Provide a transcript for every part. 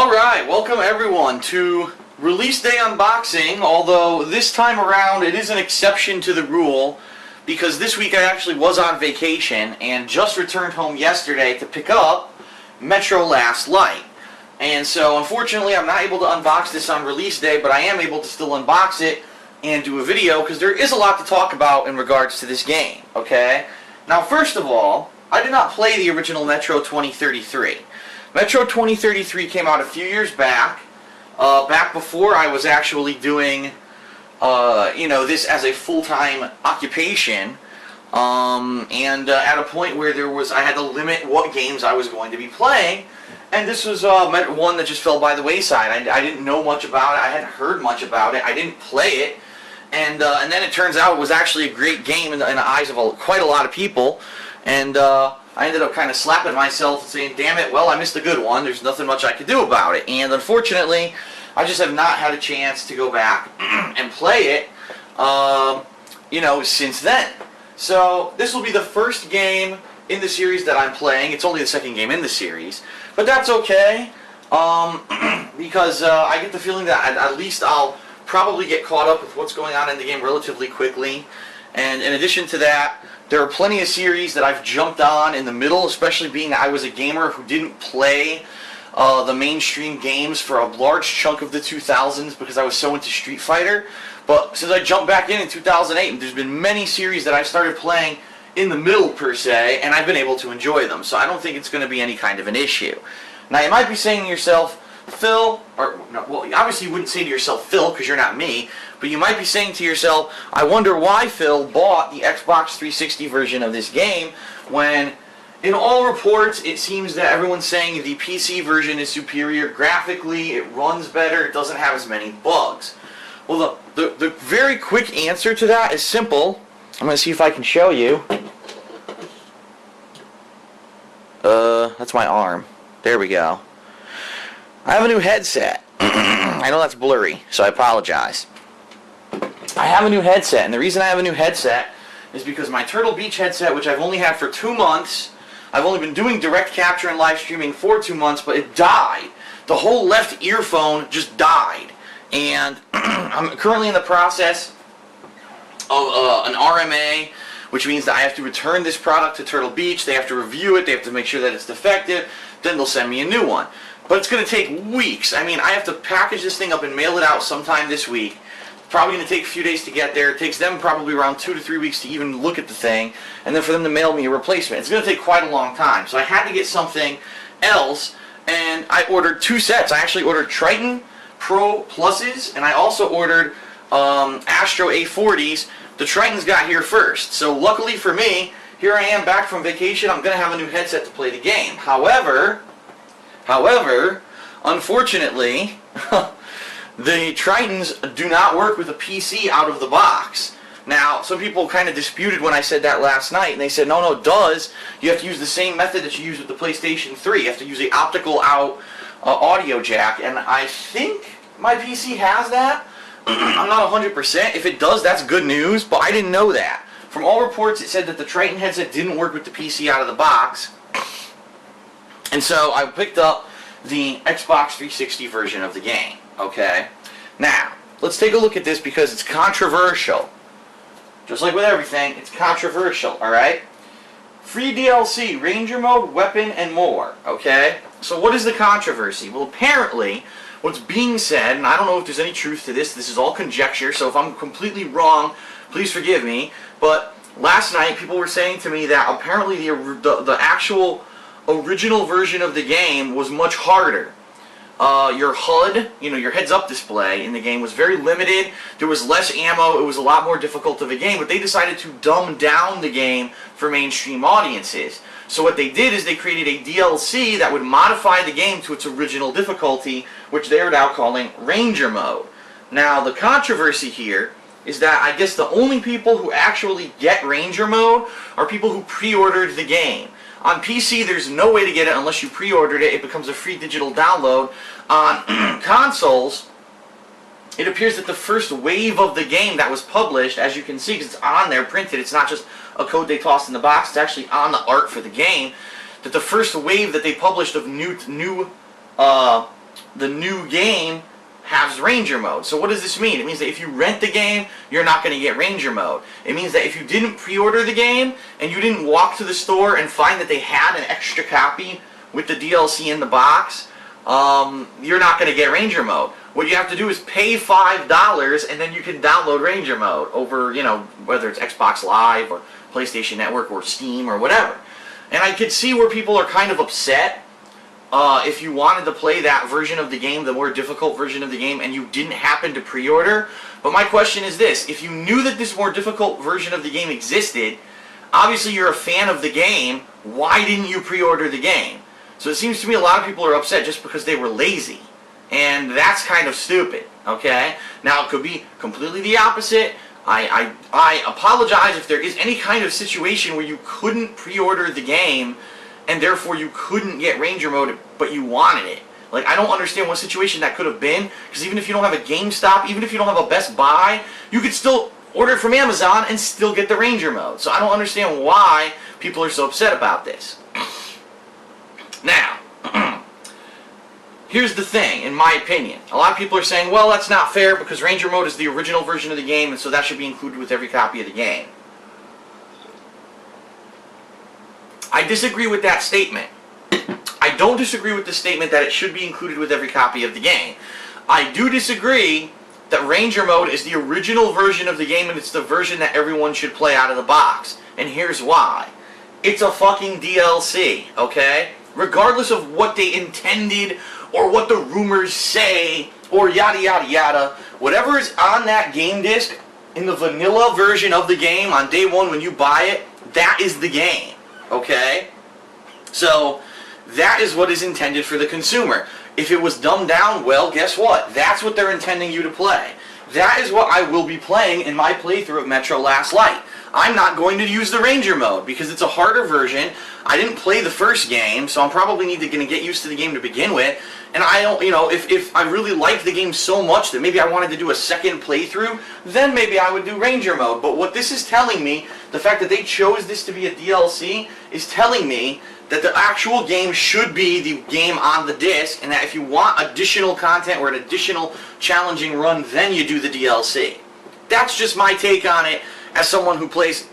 Alright, welcome everyone to release day unboxing, although this time around it is an exception to the rule because this week I actually was on vacation and just returned home yesterday to pick up Metro Last Light. And so unfortunately I'm not able to unbox this on release day, but I am able to still unbox it and do a video because there is a lot to talk about in regards to this game, okay? Now first of all, I did not play the original Metro 2033. Metro 2033 came out a few years back, back before I was actually doing, this as a full-time occupation, and at a point where I had to limit what games I was going to be playing, and this was one that just fell by the wayside. I didn't know much about it, I hadn't heard much about it, I didn't play it, and then it turns out it was actually a great game in the eyes of quite a lot of people, and I ended up kind of slapping myself and saying, damn it, well, I missed a good one. There's nothing much I could do about it. And unfortunately, I just have not had a chance to go back and play it, since then. So this will be the first game in the series that I'm playing. It's only the second game in the series. But that's okay, because I get the feeling that at least I'll probably get caught up with what's going on in the game relatively quickly. And in addition to that, there are plenty of series that I've jumped on in the middle, especially being that I was a gamer who didn't play the mainstream games for a large chunk of the 2000s because I was so into Street Fighter. But since I jumped back in 2008, there's been many series that I started playing in the middle per se, and I've been able to enjoy them. So I don't think it's going to be any kind of an issue. Now you might be saying to yourself, Phil, obviously you wouldn't say to yourself, Phil, because you're not me, but you might be saying to yourself, I wonder why Phil bought the Xbox 360 version of this game when, in all reports, it seems that everyone's saying the PC version is superior graphically, it runs better, it doesn't have as many bugs. Well, the very quick answer to that is simple. I'm going to see if I can show you. That's my arm. There we go. I have a new headset. I know that's blurry, so I apologize. I have a new headset, and the reason I have a new headset is because my Turtle Beach headset, which I've only had for 2 months, I've only been doing direct capture and live streaming for 2 months, but it died. The whole left earphone just died. And I'm currently in the process of an RMA, which means that I have to return this product to Turtle Beach. They have to review it, they have to make sure that it's defective, then they'll send me a new one. But it's going to take weeks. I mean, I have to package this thing up and mail it out sometime this week. It's probably going to take a few days to get there. It takes them probably around 2 to 3 weeks to even look at the thing, and then for them to mail me a replacement. It's going to take quite a long time. So I had to get something else, and I ordered 2 sets. I actually ordered Triton Pro Pluses, and I also ordered Astro A40s. The Tritons got here first. So luckily for me, here I am back from vacation. I'm going to have a new headset to play the game. However, unfortunately, the Tritons do not work with a PC out of the box. Now, some people kind of disputed when I said that last night, and they said, no, it does. You have to use the same method that you use with the PlayStation 3. You have to use the optical out audio jack, and I think my PC has that. I'm not 100%. If it does, that's good news, but I didn't know that. From all reports, it said that the Triton headset didn't work with the PC out of the box. And so I picked up the Xbox 360 version of the game, okay? Now, let's take a look at this because it's controversial. Just like with everything, it's controversial, alright? Free DLC, Ranger Mode, Weapon, and more, okay? So what is the controversy? Well, apparently, what's being said, and I don't know if there's any truth to this is all conjecture, so if I'm completely wrong, please forgive me, but last night people were saying to me that apparently the actual original version of the game was much harder. Your HUD, your heads-up display in the game was very limited. There was less ammo. It was a lot more difficult of a game, but they decided to dumb down the game for mainstream audiences. So what they did is they created a DLC that would modify the game to its original difficulty, which they are now calling Ranger Mode. Now, the controversy here is that I guess the only people who actually get Ranger Mode are people who pre-ordered the game. On PC, there's no way to get it unless you pre-ordered it. It becomes a free digital download. On consoles, it appears that the first wave of the game that was published, as you can see, because it's on there printed, it's not just a code they tossed in the box, it's actually on the art for the game, that the first wave that they published of new the new game has Ranger mode. So what does this mean? It means that if you rent the game, you're not going to get Ranger mode. It means that if you didn't pre-order the game and you didn't walk to the store and find that they had an extra copy with the DLC in the box, you're not going to get Ranger mode. What you have to do is pay $5 and then you can download Ranger mode over, whether it's Xbox Live or PlayStation Network or Steam or whatever. And I could see where people are kind of upset if you wanted to play that version of the game, the more difficult version of the game, and you didn't happen to pre-order. But my question is this: if you knew that this more difficult version of the game existed, obviously you're a fan of the game, why didn't you pre-order the game? So it seems to me a lot of people are upset just because they were lazy. And that's kind of stupid, okay? Now, it could be completely the opposite. I apologize if there is any kind of situation where you couldn't pre-order the game and therefore you couldn't get Ranger mode, but you wanted it. Like, I don't understand what situation that could have been, because even if you don't have a GameStop, even if you don't have a Best Buy, you could still order it from Amazon and still get the Ranger mode. So I don't understand why people are so upset about this. Now, here's the thing, in my opinion. A lot of people are saying, well, that's not fair because Ranger mode is the original version of the game, and so that should be included with every copy of the game. I disagree with that statement. I don't disagree with the statement that it should be included with every copy of the game. I do disagree that Ranger mode is the original version of the game and it's the version that everyone should play out of the box. And here's why. It's a fucking DLC, okay? Regardless of what they intended or what the rumors say or yada yada yada, whatever is on that game disc in the vanilla version of the game on day one when you buy it, that is the game. Okay? So, that is what is intended for the consumer. If it was dumbed down, well, guess what? That's what they're intending you to play. That is what I will be playing in my playthrough of Metro Last Light. I'm not going to use the Ranger mode because it's a harder version. I didn't play the first game, so I'm probably going to get used to the game to begin with. And I don't, if I really liked the game so much that maybe I wanted to do a second playthrough, then maybe I would do Ranger mode. But what this is telling me, the fact that they chose this to be a DLC, is telling me that the actual game should be the game on the disc, and that if you want additional content or an additional challenging run, then you do the DLC. That's just my take on it as someone who plays,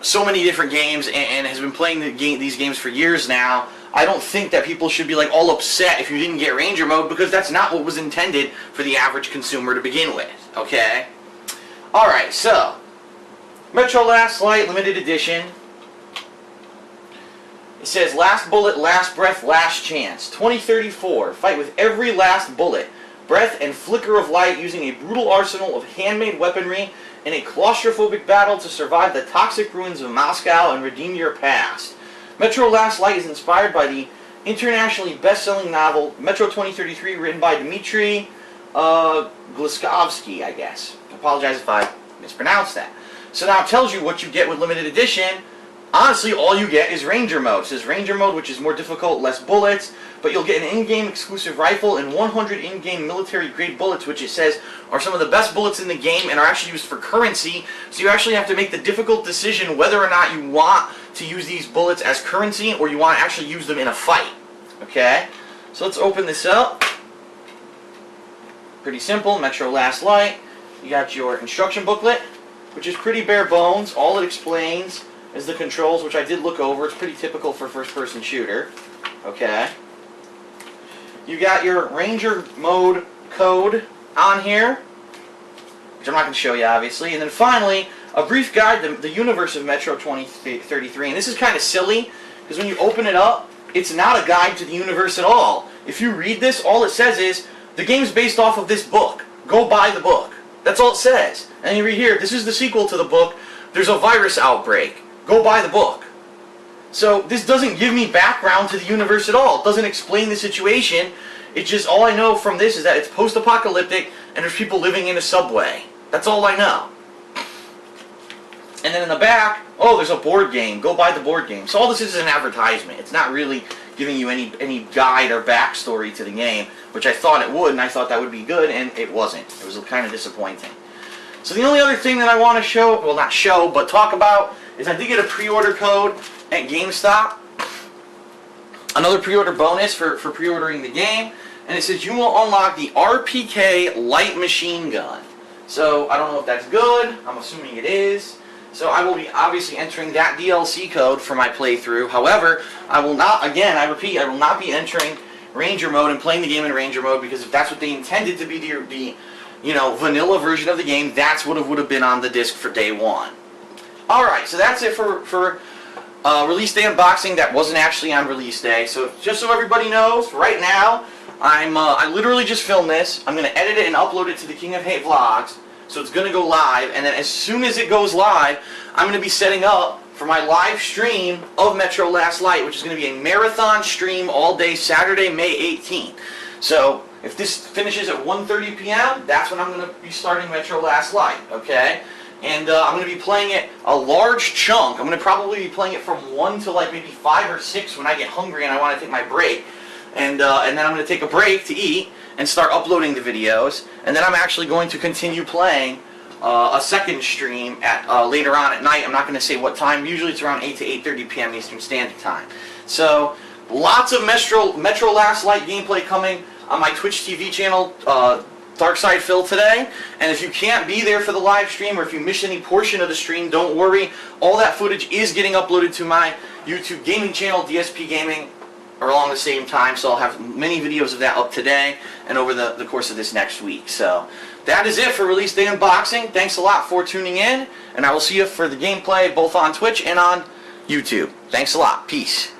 so many different games and has been playing these games for years now. I don't think that people should be all upset if you didn't get Ranger mode, because that's not what was intended for the average consumer to begin with, okay? Alright, so, Metro Last Light Limited Edition. It says, last bullet, last breath, last chance. 2034, fight with every last bullet, breath, and flicker of light using a brutal arsenal of handmade weaponry in a claustrophobic battle to survive the toxic ruins of Moscow and redeem your past. Metro Last Light is inspired by the internationally best-selling novel Metro 2033, written by Dmitry Gluskovsky, I guess. I apologize if I mispronounced that. So now it tells you what you get with limited edition. Honestly, all you get is Ranger mode. It says Ranger mode, which is more difficult, less bullets, but you'll get an in-game exclusive rifle and 100 in-game military-grade bullets, which it says are some of the best bullets in the game and are actually used for currency. So you actually have to make the difficult decision whether or not you want to use these bullets as currency or you want to actually use them in a fight. Okay? So let's open this up. Pretty simple, Metro Last Light. You got your instruction booklet, which is pretty bare bones. All it explains is the controls, which I did look over. It's pretty typical for a first-person shooter. Okay. You got your Ranger mode code on here, which I'm not going to show you, obviously. And then finally, a brief guide to the universe of Metro 2033. And this is kind of silly, because when you open it up, it's not a guide to the universe at all. If you read this, all it says is, the game's based off of this book. Go buy the book. That's all it says. And you read here, this is the sequel to the book. There's a virus outbreak. Go buy the book. So this doesn't give me background to the universe at all. It doesn't explain the situation. It's just, all I know from this is that it's post-apocalyptic and there's people living in a subway. That's all I know. And then in the back, oh, there's a board game. Go buy the board game. So all this is an advertisement. It's not really giving you any guide or backstory to the game, which I thought it would, and I thought that would be good, and it wasn't. It was kind of disappointing. So the only other thing that I want to show, well, not show, but talk about, is I did get a pre-order code at GameStop. Another pre-order bonus for pre-ordering the game. And and it says you will unlock the RPK light machine gun. So I don't know if that's good. I'm assuming it is. So I will be obviously entering that DLC code for my playthrough. However, I will not, again, I repeat, I will not be entering Ranger mode and playing the game in Ranger mode, because if that's what they intended to be the vanilla version of the game, that's what it would have been on the disc for day one. Alright, so that's it for release day unboxing. That wasn't actually on release day. So just so everybody knows, right now, I literally just filmed this. I'm going to edit it and upload it to the King of Hate vlogs. So it's going to go live, and then as soon as it goes live, I'm going to be setting up for my live stream of Metro Last Light, which is going to be a marathon stream all day Saturday, May 18th. So if this finishes at 1:30 p.m., that's when I'm going to be starting Metro Last Light, okay? And I'm going to be playing it a large chunk. I'm going to probably be playing it from 1 to like maybe 5 or 6 when I get hungry and I want to take my break. And then I'm going to take a break to eat and start uploading the videos, and then I'm actually going to continue playing a second stream at later on at night. I'm not going to say what time. Usually it's around 8 to 8:30 p.m. Eastern Standard Time. So lots of Metro Last Light gameplay coming on my Twitch TV channel, Dark Side Phil, today. And if you can't be there for the live stream, or if you miss any portion of the stream, don't worry. All that footage is getting uploaded to my YouTube gaming channel, DSP Gaming, along the same time, so I'll have many videos of that up today and over the course of this next week. So that is it for release day unboxing. Thanks a lot for tuning in, and I will see you for the gameplay both on Twitch and on YouTube. Thanks a lot. Peace.